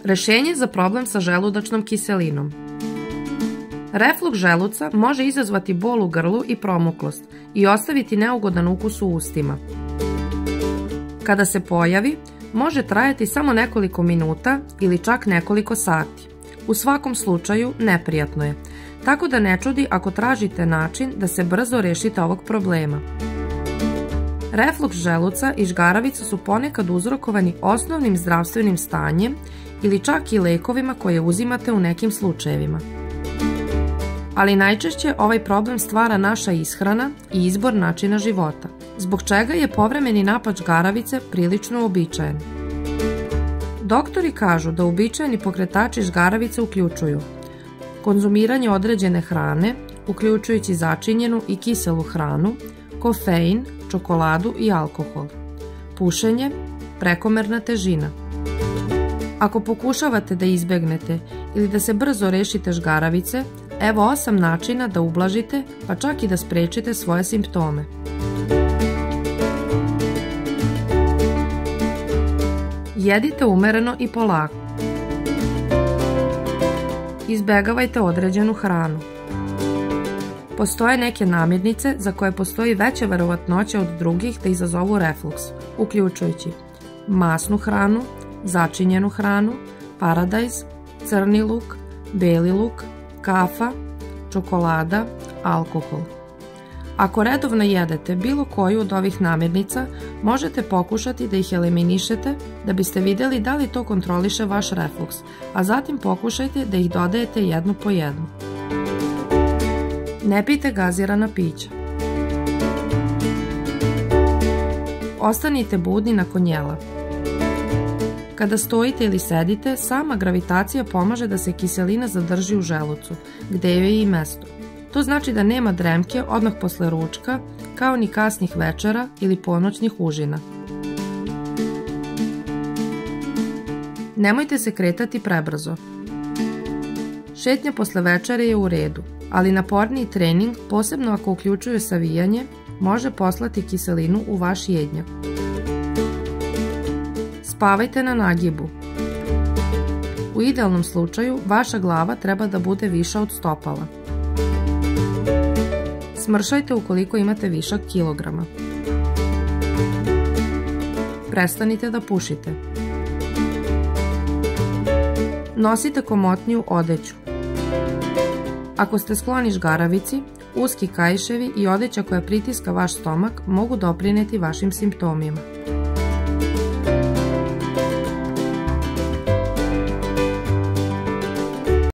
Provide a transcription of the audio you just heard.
Rešenje za problem sa želudačnom kiselinom. Refluks želuca može izazvati bol u grlu i promuklost i ostaviti neugodan ukus u ustima. Kada se pojavi, može trajati samo nekoliko minuta ili čak nekoliko sati. U svakom slučaju neprijatno je, tako da ne čudi ako tražite način da se brzo rešite ovog problema. Refluks želuca i žgaravica su ponekad uzrokovani osnovnim zdravstvenim stanjem ili čak i lekovima koje uzimate u nekim slučajevima. Ali najčešće ovaj problem stvara naša ishrana i izbor načina života, zbog čega je povremeni napad žgaravice prilično uobičajen. Doktori kažu da uobičajeni pokretači žgaravice uključuju konzumiranje određene hrane, uključujući začinjenu i kiselu hranu, kofein, čokoladu i alkohol, pušenje, prekomerna težina. Ako pokušavate da izbegnete ili da se brzo rešite žgaravice, evo 8 načina da ublažite, pa čak i da sprečite svoje simptome. Jedite umereno i polako. Izbegavajte određenu hranu. Postoje neke namirnice za koje postoji veća verovatnoća od drugih da izazovu refluks, uključujući masnu hranu, začinjenu hranu, paradajz, crni luk, beli luk, kafa, čokolada, alkohol. Ako redovno jedete bilo koju od ovih namirnica, možete pokušati da ih eliminišete da biste vidjeli da li to kontroliše vaš refluks, a zatim pokušajte da ih dodajete jednu po jednu. Ne pijte gazirana pića. Ostanite budni nakon jela. Kada stojite ili sedite, sama gravitacija pomaže da se kiselina zadrži u želucu, gde joj je i mesto. To znači da nema dremke odmah posle ručka, kao ni kasnih večera ili ponoćnih užina. Nemojte se kretati prebrzo. Šetnja posle večere je u redu, ali naporniji trening, posebno ako uključuje savijanje, može poslati kiselinu u vaš jednjak. Spavajte na nagibu. U idealnom slučaju, vaša glava treba da bude viša od stopala. Smršajte ukoliko imate višak kilograma. Prestanite da pušite. Nosite komotniju odeću. Ako ste skloni žgaravici, uski kaiševi i odeća koja pritiska vaš stomak mogu doprineti vašim simptomima.